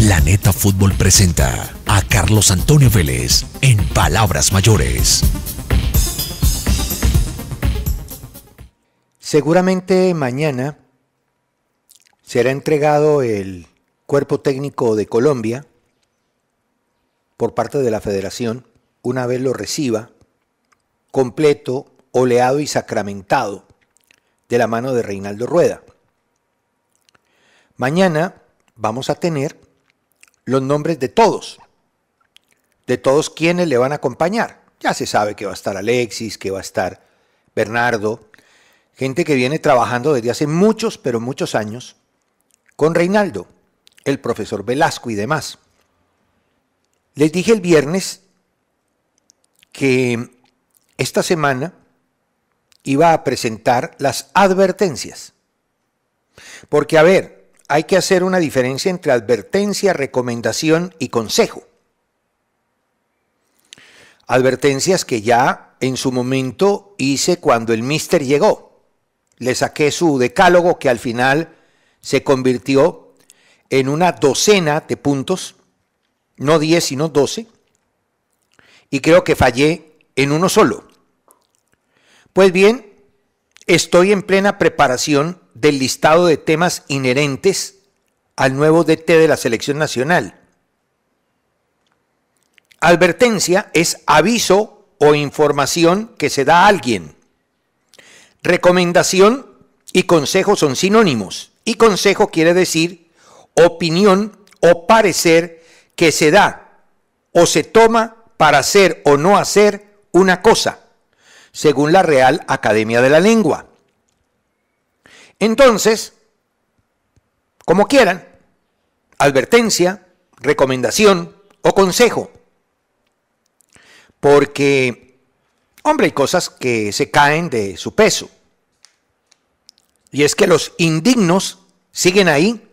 Planeta Fútbol presenta a Carlos Antonio Vélez en Palabras Mayores. Seguramente mañana será entregado el cuerpo técnico de Colombia por parte de la Federación, una vez lo reciba, completo, oleado y sacramentado, de la mano de Reinaldo Rueda. Mañana vamos a tener los nombres de todos quienes le van a acompañar. Ya se sabe que va a estar Alexis, que va a estar Bernardo, gente que viene trabajando desde hace muchos, pero muchos años, con Reinaldo, el profesor Velasco y demás. Les dije el viernes que esta semana iba a presentar las advertencias. Porque, a ver, hay que hacer una diferencia entre advertencia, recomendación y consejo. Advertencias que ya en su momento hice cuando el míster llegó. Le saqué su decálogo que al final se convirtió en una docena de puntos, no 10 sino 12, y creo que fallé en uno solo. Pues bien, estoy en plena preparación del listado de temas inherentes al nuevo DT de la Selección Nacional. Advertencia es aviso o información que se da a alguien. Recomendación y consejo son sinónimos. Y consejo quiere decir opinión o parecer que se da o se toma para hacer o no hacer una cosa, según la Real Academia de la Lengua. Entonces, como quieran, advertencia, recomendación o consejo. Porque, hombre, hay cosas que se caen de su peso. Y es que los indignos siguen ahí,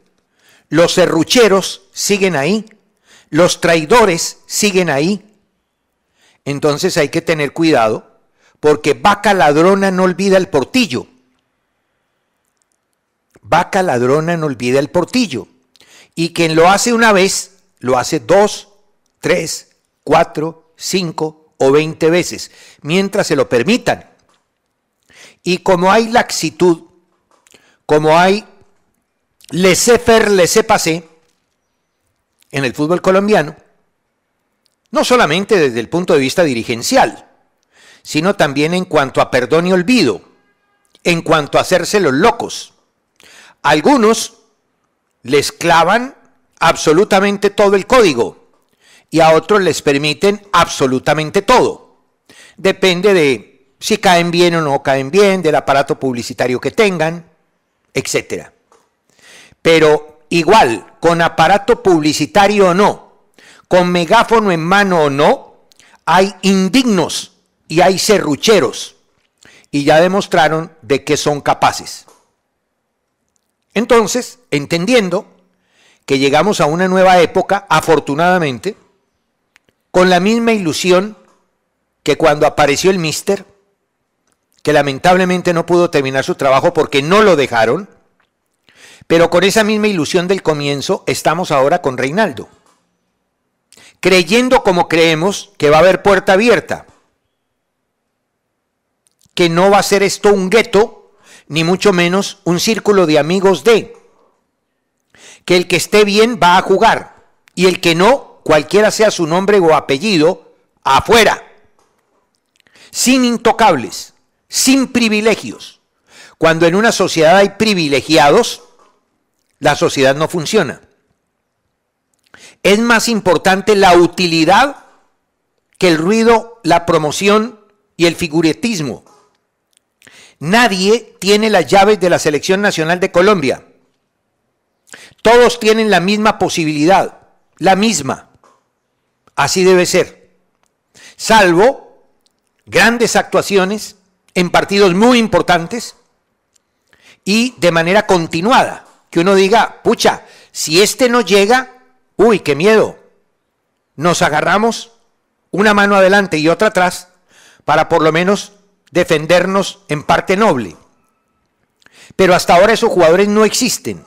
los serrucheros siguen ahí, los traidores siguen ahí. Entonces hay que tener cuidado, porque vaca ladrona no olvida el portillo. Vaca ladrona no olvida el portillo. Y quien lo hace una vez, lo hace 2, 3, 4, 5 o 20 veces, mientras se lo permitan. Y como hay laxitud, como hay laissez-faire, laissez-passer en el fútbol colombiano, no solamente desde el punto de vista dirigencial, sino también en cuanto a perdón y olvido, en cuanto a hacerse los locos. Algunos les clavan absolutamente todo el código y a otros les permiten absolutamente todo. Depende de si caen bien o no caen bien, del aparato publicitario que tengan, etc. Pero igual, con aparato publicitario o no, con megáfono en mano o no, hay indignos y hay serrucheros, y ya demostraron de qué son capaces. Entonces, entendiendo que llegamos a una nueva época, afortunadamente, con la misma ilusión que cuando apareció el míster, que lamentablemente no pudo terminar su trabajo porque no lo dejaron, pero con esa misma ilusión del comienzo estamos ahora con Reinaldo, creyendo como creemos que va a haber puerta abierta, que no va a ser esto un gueto, ni mucho menos un círculo de amigos de, que el que esté bien va a jugar, y el que no, cualquiera sea su nombre o apellido, afuera, sin intocables, sin privilegios. Cuando en una sociedad hay privilegiados, la sociedad no funciona. Es más importante la utilidad que el ruido, la promoción y el figuretismo. Nadie tiene las llaves de la Selección Nacional de Colombia. Todos tienen la misma posibilidad, la misma. Así debe ser. Salvo grandes actuaciones en partidos muy importantes y de manera continuada. Que uno diga, pucha, si este no llega, uy, qué miedo. Nos agarramos una mano adelante y otra atrás para por lo menos defendernos en parte noble. Pero hasta ahora esos jugadores no existen.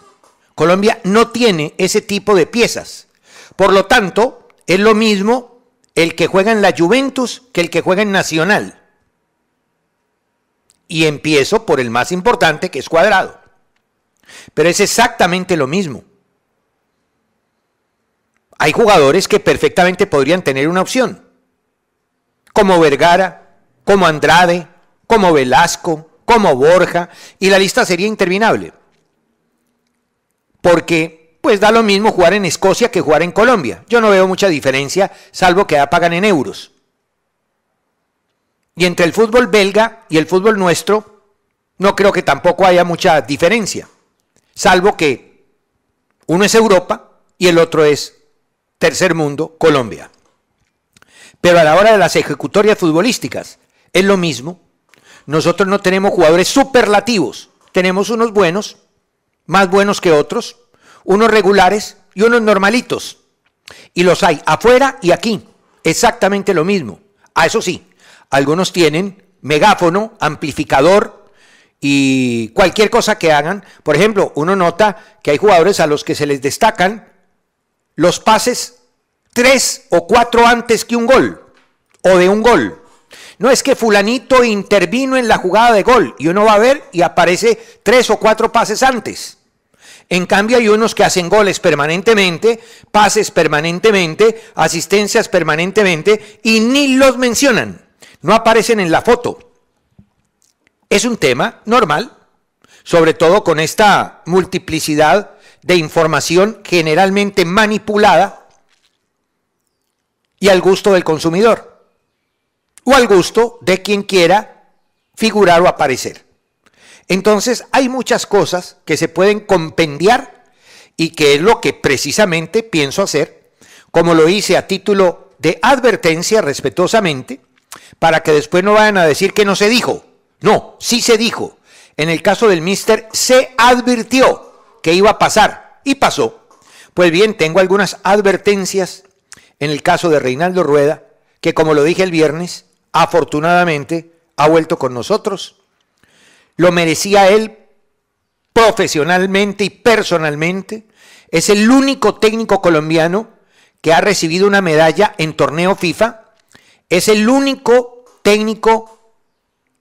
Colombia no tiene ese tipo de piezas. Por lo tanto, es lo mismo el que juega en la Juventus que el que juega en Nacional. Y empiezo por el más importante, que es Cuadrado. Pero es exactamente lo mismo. Hay jugadores que perfectamente podrían tener una opción, como Vergara, como Andrade, como Velasco, como Borja, y la lista sería interminable. Porque pues da lo mismo jugar en Escocia que jugar en Colombia. Yo no veo mucha diferencia, salvo que ya pagan en euros. Y entre el fútbol belga y el fútbol nuestro, no creo que tampoco haya mucha diferencia, salvo que uno es Europa y el otro es tercer mundo, Colombia. Pero a la hora de las ejecutorias futbolísticas, es lo mismo. Nosotros no tenemos jugadores superlativos, tenemos unos buenos, más buenos que otros, unos regulares y unos normalitos. Y los hay afuera y aquí, exactamente lo mismo. Eso sí, algunos tienen megáfono, amplificador y cualquier cosa que hagan. Por ejemplo, uno nota que hay jugadores a los que se les destacan los pases 3 o 4 antes que un gol o de un gol. No es que fulanito intervino en la jugada de gol y uno va a ver y aparece 3 o 4 pases antes. En cambio hay unos que hacen goles permanentemente, pases permanentemente, asistencias permanentemente y ni los mencionan, no aparecen en la foto. Es un tema normal, sobre todo con esta multiplicidad de información generalmente manipulada y al gusto del consumidor o al gusto de quien quiera figurar o aparecer. Entonces hay muchas cosas que se pueden compendiar y que es lo que precisamente pienso hacer, como lo hice a título de advertencia respetuosamente, para que después no vayan a decir que no se dijo. No, sí se dijo. En el caso del Mister se advirtió que iba a pasar y pasó. Pues bien, tengo algunas advertencias en el caso de Reinaldo Rueda, que como lo dije el viernes, afortunadamente ha vuelto con nosotros. Lo merecía él profesionalmente y personalmente. Es el único técnico colombiano que ha recibido una medalla en torneo FIFA. Es el único técnico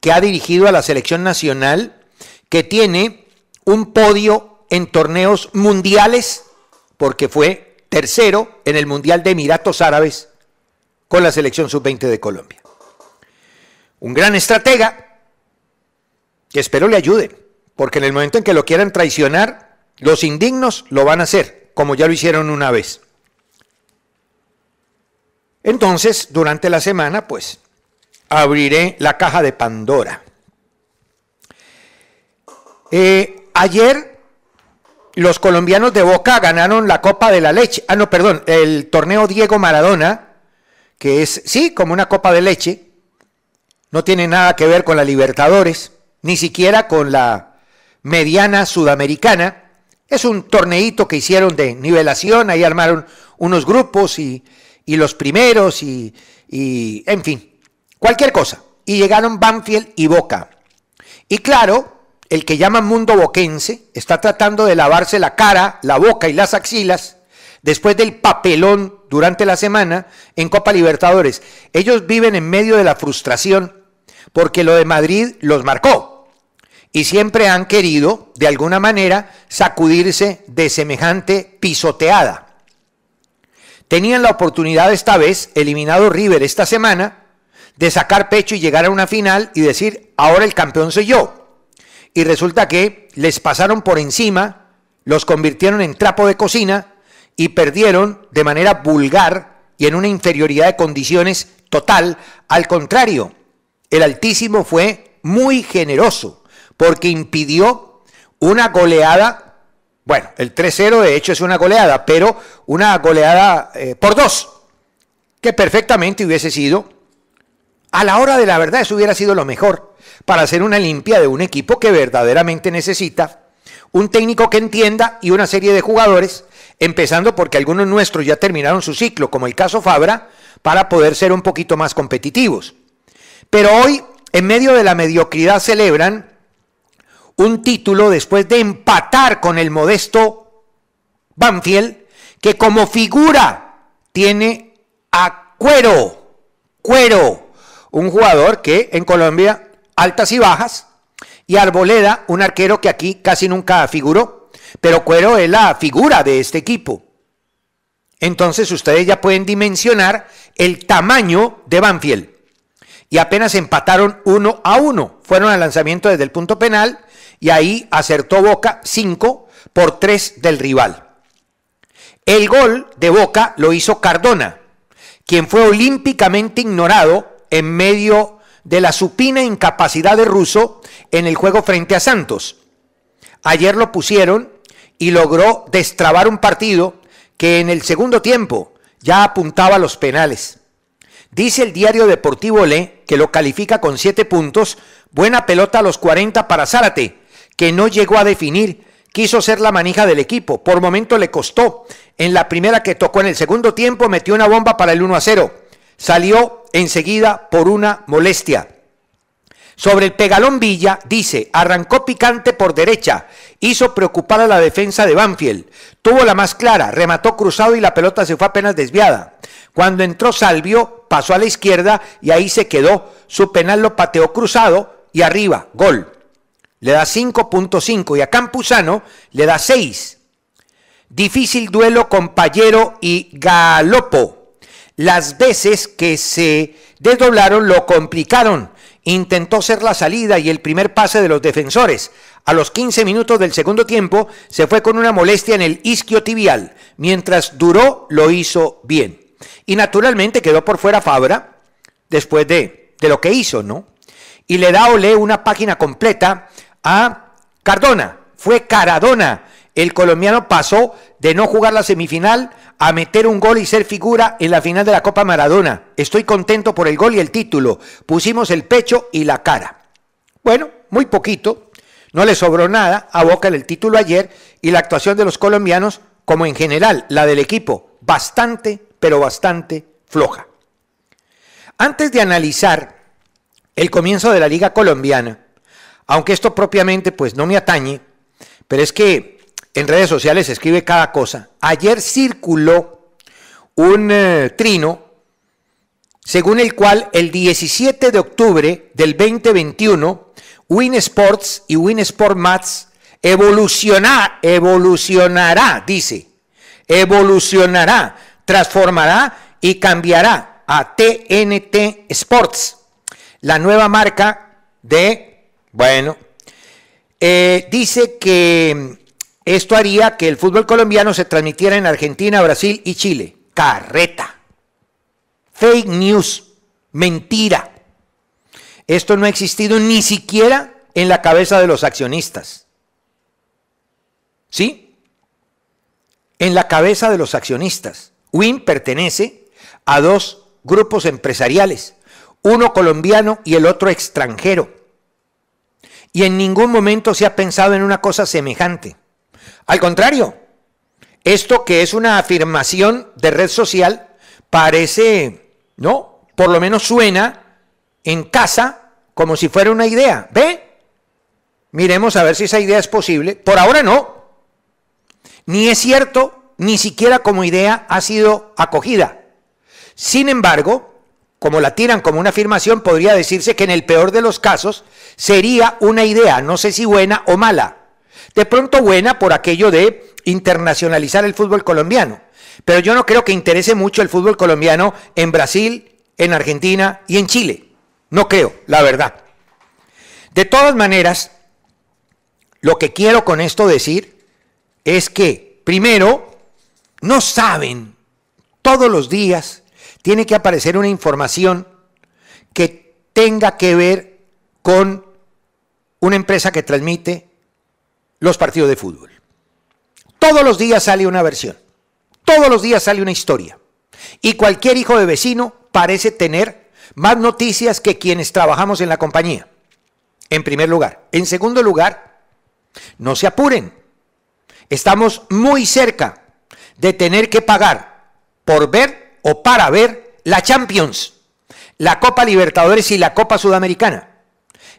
que ha dirigido a la selección nacional que tiene un podio en torneos mundiales, porque fue tercero en el Mundial de Emiratos Árabes con la selección sub-20 de Colombia. Un gran estratega que espero le ayude, porque en el momento en que lo quieran traicionar, los indignos lo van a hacer, como ya lo hicieron una vez. Entonces, durante la semana, pues, abriré la caja de Pandora. Ayer, los colombianos de Boca ganaron la Copa de la Leche. El torneo Diego Maradona, que es, sí, como una copa de leche. No tiene nada que ver con la Libertadores, ni siquiera con la mediana sudamericana. Es un torneito que hicieron de nivelación, ahí armaron unos grupos y los primeros y en fin, cualquier cosa. Y llegaron Banfield y Boca. Y claro, el que llaman mundo boquense está tratando de lavarse la cara, la boca y las axilas después del papelón durante la semana en Copa Libertadores. Ellos viven en medio de la frustración porque lo de Madrid los marcó. Y siempre han querido, de alguna manera, sacudirse de semejante pisoteada. Tenían la oportunidad esta vez, eliminado River esta semana, de sacar pecho y llegar a una final y decir, ahora el campeón soy yo. Y resulta que les pasaron por encima, los convirtieron en trapo de cocina y perdieron de manera vulgar y en una inferioridad de condiciones total. Al contrario, el Altísimo fue muy generoso, porque impidió una goleada. Bueno, el 3-0 de hecho es una goleada, pero una goleada por 2, que perfectamente hubiese sido, a la hora de la verdad, eso hubiera sido lo mejor para hacer una limpia de un equipo que verdaderamente necesita un técnico que entienda y una serie de jugadores, empezando porque algunos nuestros ya terminaron su ciclo, como el caso Fabra, para poder ser un poquito más competitivos. Pero hoy, en medio de la mediocridad, celebran un título después de empatar con el modesto Banfield, que como figura tiene a Cuero, un jugador que en Colombia altas y bajas, y Arboleda, un arquero que aquí casi nunca figuró, pero Cuero es la figura de este equipo. Entonces ustedes ya pueden dimensionar el tamaño de Banfield. Y apenas empataron 1-1. Fueron al lanzamiento desde el punto penal y ahí acertó Boca 5-3 del rival. El gol de Boca lo hizo Cardona, quien fue olímpicamente ignorado en medio de la supina incapacidad de Russo en el juego frente a Santos. Ayer lo pusieron y logró destrabar un partido que en el segundo tiempo ya apuntaba a los penales. Dice el diario deportivo Le, que lo califica con 7 puntos, buena pelota a los 40 para Zárate, que no llegó a definir, quiso ser la manija del equipo, por momento le costó, en la primera que tocó en el segundo tiempo metió una bomba para el 1-0, salió enseguida por una molestia. Sobre el Pegalón Villa, dice, arrancó picante por derecha, hizo preocupar a la defensa de Banfield, tuvo la más clara, remató cruzado y la pelota se fue apenas desviada. Cuando entró Salvio, pasó a la izquierda y ahí se quedó, su penal lo pateó cruzado y arriba, gol. Le da 5.5 y a Campuzano le da 6. Difícil duelo con Payero y Galopo. Las veces que se desdoblaron lo complicaron. Intentó ser la salida y el primer pase de los defensores. A los 15 minutos del segundo tiempo se fue con una molestia en el isquiotibial. Mientras duró, lo hizo bien. Y naturalmente quedó por fuera Fabra después de lo que hizo, ¿no? Y le da Olé una página completa a Cardona. Fue Caradona. El colombiano pasó de no jugar la semifinal a meter un gol y ser figura en la final de la Copa Maradona. Estoy contento por el gol y el título. Pusimos el pecho y la cara. Bueno, muy poquito. No le sobró nada a Boca el título ayer y la actuación de los colombianos, como en general la del equipo, bastante, pero bastante floja. Antes de analizar el comienzo de la Liga Colombiana, aunque esto propiamente pues no me atañe, pero es que en redes sociales se escribe cada cosa. Ayer circuló un trino según el cual el 17 de octubre del 2021 Win Sports y Win Sport Mats evolucionará, transformará y cambiará a TNT Sports, la nueva marca de, dice que esto haría que el fútbol colombiano se transmitiera en Argentina, Brasil y Chile. Carreta. Fake news. Mentira. Esto no ha existido ni siquiera en la cabeza de los accionistas. ¿Sí? En la cabeza de los accionistas. Win pertenece a dos grupos empresariales, uno colombiano y el otro extranjero. Y en ningún momento se ha pensado en una cosa semejante. Al contrario, esto que es una afirmación de red social parece, ¿no? Por lo menos suena en casa como si fuera una idea. ¿Ve? Miremos a ver si esa idea es posible. Por ahora no. Ni es cierto, ni siquiera como idea ha sido acogida. Sin embargo, como la tiran como una afirmación, podría decirse que en el peor de los casos sería una idea, no sé si buena o mala. De pronto buena por aquello de internacionalizar el fútbol colombiano. Pero yo no creo que interese mucho el fútbol colombiano en Brasil, en Argentina y en Chile. No creo, la verdad. De todas maneras, lo que quiero con esto decir es que, primero, no saben, todos los días tiene que aparecer una información que tenga que ver con una empresa que transmite los partidos de fútbol. Todos los días sale una versión, todos los días sale una historia, y cualquier hijo de vecino parece tener más noticias que quienes trabajamos en la compañía, en primer lugar. En segundo lugar, no se apuren, estamos muy cerca de tener que pagar por ver o para ver la Champions, la Copa Libertadores y la Copa Sudamericana.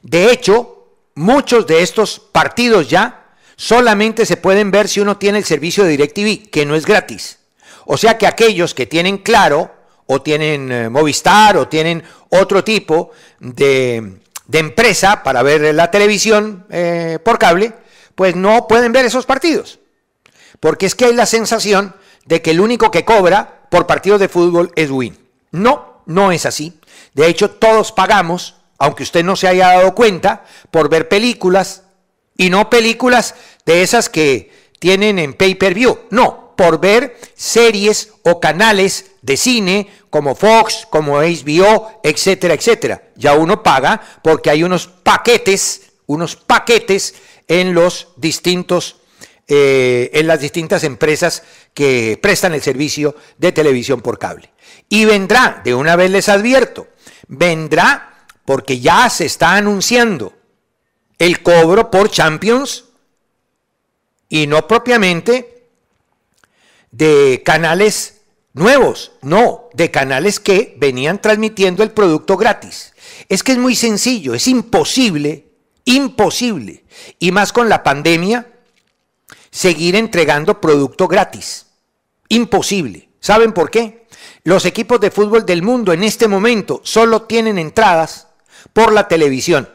De hecho, muchos de estos partidos ya solamente se pueden ver si uno tiene el servicio de DirecTV, que no es gratis. O sea que aquellos que tienen Claro, o tienen Movistar, o tienen otro tipo de empresa para ver la televisión por cable, pues no pueden ver esos partidos. Porque es que hay la sensación de que el único que cobra por partidos de fútbol es Win. No, no es así. De hecho, todos pagamos, aunque usted no se haya dado cuenta, por ver películas, y no películas de esas que tienen en pay-per-view, no, por ver series o canales de cine como Fox, como HBO, etcétera, etcétera. Ya uno paga porque hay unos paquetes en los distintos, en las distintas empresas que prestan el servicio de televisión por cable. Y vendrá, de una vez les advierto, vendrá porque ya se está anunciando el cobro por Champions y no propiamente de canales nuevos, no, de canales que venían transmitiendo el producto gratis. Es que es muy sencillo, es imposible, y más con la pandemia, seguir entregando producto gratis. Imposible. ¿Saben por qué? Los equipos de fútbol del mundo en este momento solo tienen entradas por la televisión.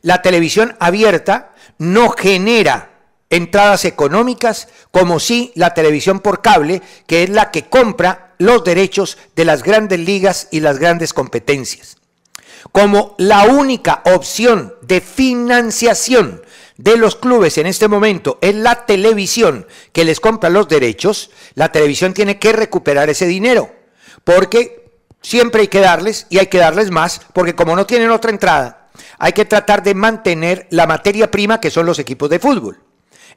La televisión abierta no genera entradas económicas como sí la televisión por cable, que es la que compra los derechos de las grandes ligas y las grandes competencias. Como la única opción de financiación de los clubes en este momento es la televisión que les compra los derechos, la televisión tiene que recuperar ese dinero, porque siempre hay que darles y hay que darles más, porque como no tienen otra entrada, hay que tratar de mantener la materia prima que son los equipos de fútbol.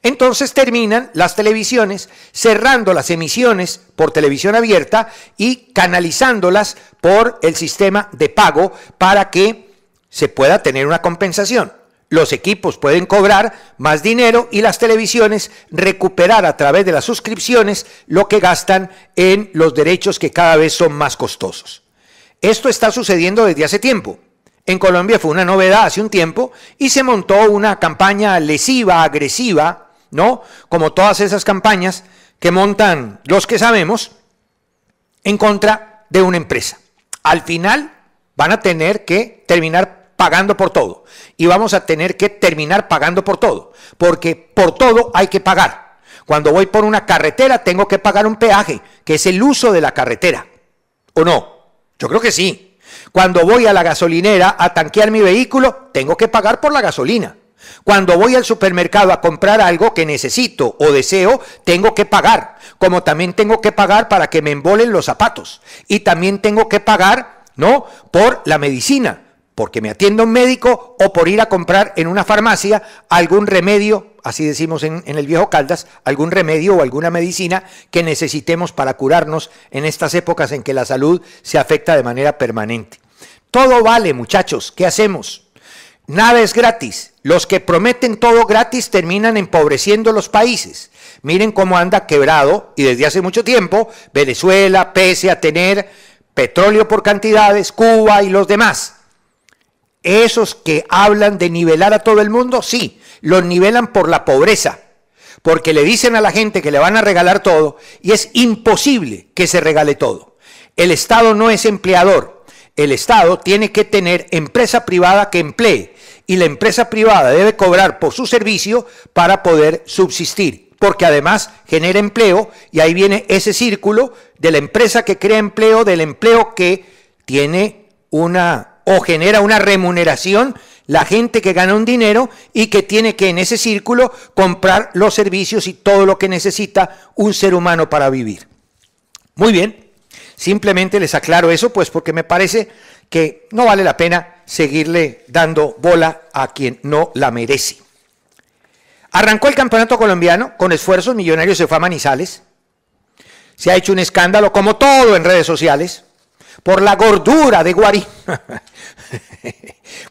Entonces terminan las televisiones cerrando las emisiones por televisión abierta y canalizándolas por el sistema de pago para que se pueda tener una compensación. Los equipos pueden cobrar más dinero y las televisiones recuperar a través de las suscripciones lo que gastan en los derechos que cada vez son más costosos. Esto está sucediendo desde hace tiempo. En Colombia fue una novedad hace un tiempo y se montó una campaña lesiva, agresiva, ¿no? Como todas esas campañas que montan los que sabemos en contra de una empresa. Al final van a tener que terminar pagando por todo y vamos a tener que terminar pagando por todo, porque por todo hay que pagar. Cuando voy por una carretera tengo que pagar un peaje, que es el uso de la carretera, ¿o no? Yo creo que sí. Cuando voy a la gasolinera a tanquear mi vehículo, tengo que pagar por la gasolina. Cuando voy al supermercado a comprar algo que necesito o deseo, tengo que pagar. Como también tengo que pagar para que me embolen los zapatos. Y también tengo que pagar, ¿no?, por la medicina, porque me atienda un médico o por ir a comprar en una farmacia algún remedio, así decimos en el viejo Caldas, algún remedio o alguna medicina que necesitemos para curarnos en estas épocas en que la salud se afecta de manera permanente. Todo vale, muchachos, ¿qué hacemos? Nada es gratis. Los que prometen todo gratis terminan empobreciendo los países. Miren cómo anda quebrado, y desde hace mucho tiempo, Venezuela, pese a tener petróleo por cantidades, Cuba y los demás. Esos que hablan de nivelar a todo el mundo, sí, los nivelan por la pobreza, porque le dicen a la gente que le van a regalar todo, y es imposible que se regale todo. El Estado no es empleador. El Estado tiene que tener empresa privada que emplee y la empresa privada debe cobrar por su servicio para poder subsistir, porque además genera empleo y ahí viene ese círculo de la empresa que crea empleo, del empleo que tiene o genera una remuneración, la gente que gana un dinero y que tiene que en ese círculo comprar los servicios y todo lo que necesita un ser humano para vivir. Muy bien. Simplemente les aclaro eso, pues porque me parece que no vale la pena seguirle dando bola a quien no la merece. Arrancó el campeonato colombiano con esfuerzos, Millonarios se fue a Manizales. Se ha hecho un escándalo, como todo en redes sociales, por la gordura de Guarí.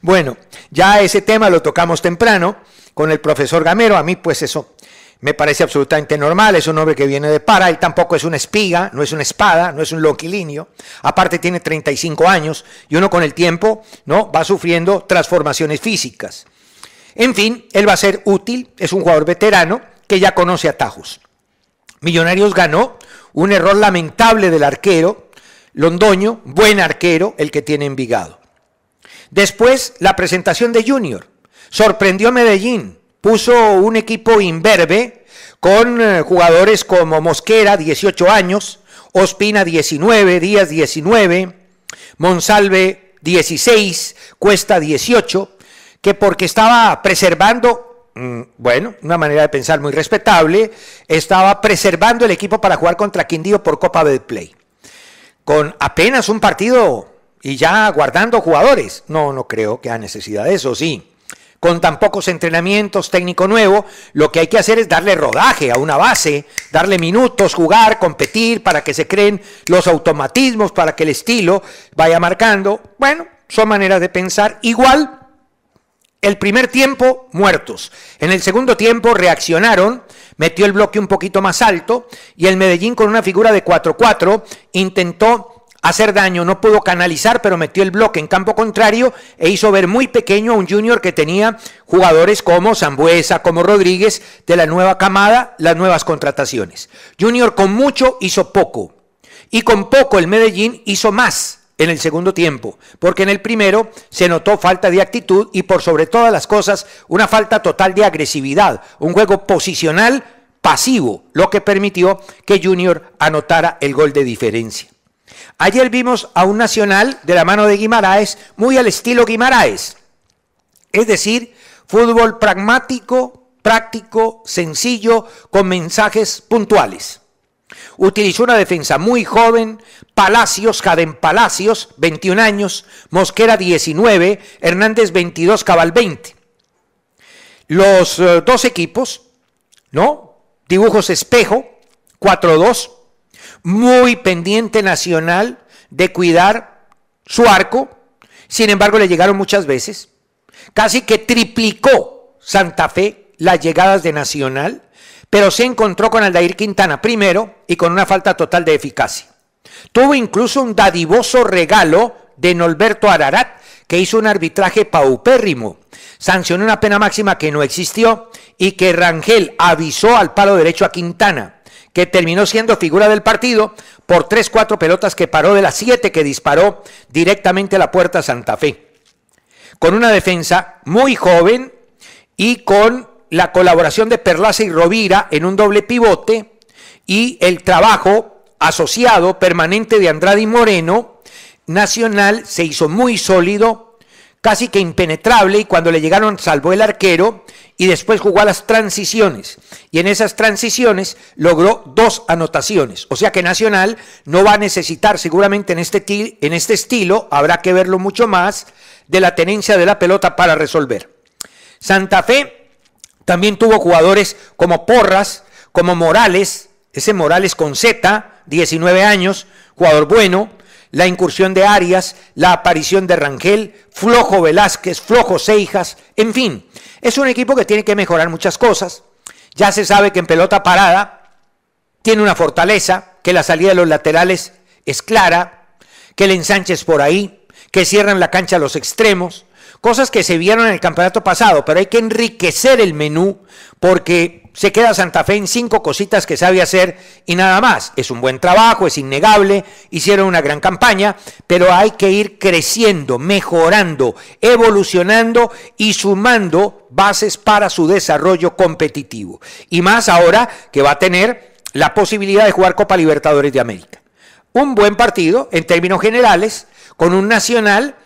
Bueno, ya ese tema lo tocamos temprano con el profesor Gamero. A mí pues eso me parece absolutamente normal, es un hombre que viene de Para, él tampoco es una espiga, no es una espada, no es un lonquilinio, aparte tiene 35 años y uno con el tiempo, ¿no?, va sufriendo transformaciones físicas. En fin, él va a ser útil, es un jugador veterano que ya conoce atajos. Millonarios ganó Un error lamentable del arquero Londoño, buen arquero el que tiene Envigado. Después, la presentación de Junior. Sorprendió a Medellín, puso un equipo imberbe con jugadores como Mosquera, 18 años, Ospina, 19, Díaz, 19, Monsalve, 16, Cuesta, 18, que porque estaba preservando, bueno, una manera de pensar muy respetable, estaba preservando el equipo para jugar contra Quindío por Copa Betplay. Con apenas un partido y ya guardando jugadores. No creo que haya necesidad de eso, sí. Con tan pocos entrenamientos, técnico nuevo, lo que hay que hacer es darle rodaje a una base, darle minutos, jugar, competir, para que se creen los automatismos, para que el estilo vaya marcando. Bueno, son maneras de pensar. Igual, el primer tiempo, muertos. En el segundo tiempo reaccionaron, metió el bloque un poquito más alto y el Medellín con una figura de 4-4 intentó hacer daño, no pudo canalizar, pero metió el bloque en campo contrario e hizo ver muy pequeño a un Junior que tenía jugadores como Sambuesa, como Rodríguez, de la nueva camada, las nuevas contrataciones. Junior con mucho hizo poco, y con poco el Medellín hizo más en el segundo tiempo, porque en el primero se notó falta de actitud y por sobre todas las cosas una falta total de agresividad, un juego posicional pasivo, lo que permitió que Junior anotara el gol de diferencia. Ayer vimos a un Nacional de la mano de Guimaraes, muy al estilo Guimaraes, es decir, fútbol pragmático, práctico, sencillo, con mensajes puntuales. Utilizó una defensa muy joven, Palacios, Jaden Palacios, 21 años, Mosquera 19, Hernández 22, Cabal 20. Los dos equipos, ¿no? Dibujos espejo, 4-2. Muy pendiente Nacional de cuidar su arco, sin embargo le llegaron muchas veces, casi que triplicó Santa Fe las llegadas de Nacional, pero se encontró con Aldair Quintana primero y con una falta total de eficacia. Tuvo incluso un dadivoso regalo de Norberto Ararat, que hizo un arbitraje paupérrimo, sancionó una pena máxima que no existió y que Rangel avisó al palo derecho a Quintana, que terminó siendo figura del partido por 3-4 pelotas que paró de las 7 que disparó directamente a la puerta Santa Fe. Con una defensa muy joven y con la colaboración de Perlaza y Rovira en un doble pivote y el trabajo asociado permanente de Andrade y Moreno, Nacional se hizo muy sólido, casi que impenetrable, y cuando le llegaron salvó el arquero y después jugó a las transiciones, y en esas transiciones logró 2 anotaciones, o sea que Nacional no va a necesitar seguramente en este estilo, habrá que verlo mucho más, de la tenencia de la pelota para resolver. Santa Fe también tuvo jugadores como Porras, como Morales, ese Morales con Z, 19 años, jugador bueno, la incursión de Arias, la aparición de Rangel, flojo Velázquez, flojo Seijas, en fin, es un equipo que tiene que mejorar muchas cosas. Ya se sabe que en pelota parada tiene una fortaleza, que la salida de los laterales es clara, que el ensanche es por ahí, que cierran la cancha a los extremos, cosas que se vieron en el campeonato pasado, pero hay que enriquecer el menú porque se queda Santa Fe en 5 cositas que sabe hacer y nada más. Es un buen trabajo, es innegable, hicieron una gran campaña, pero hay que ir creciendo, mejorando, evolucionando y sumando bases para su desarrollo competitivo. Y más ahora que va a tener la posibilidad de jugar Copa Libertadores de América. Un buen partido en términos generales, con un Nacional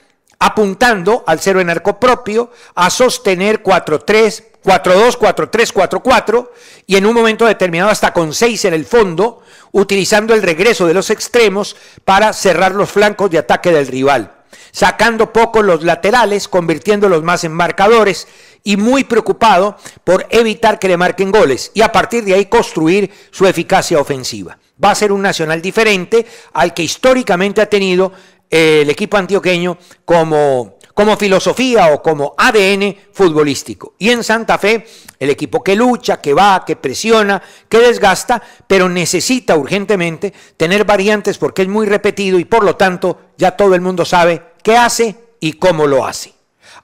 apuntando al cero en arco propio, a sostener 4-3, 4-2, 4-3, 4-4 y en un momento determinado hasta con 6 en el fondo, utilizando el regreso de los extremos para cerrar los flancos de ataque del rival, sacando poco los laterales, convirtiéndolos más en marcadores y muy preocupado por evitar que le marquen goles y a partir de ahí construir su eficacia ofensiva. Va a ser un Nacional diferente al que históricamente ha tenido el equipo antioqueño como filosofía o como ADN futbolístico. Y en Santa Fe, el equipo que lucha, que va, que presiona, que desgasta, pero necesita urgentemente tener variantes porque es muy repetido y por lo tanto ya todo el mundo sabe qué hace y cómo lo hace.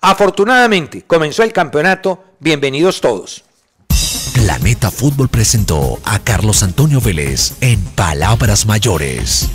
Afortunadamente comenzó el campeonato, bienvenidos todos. Planeta Fútbol presentó a Carlos Antonio Vélez en Palabras Mayores.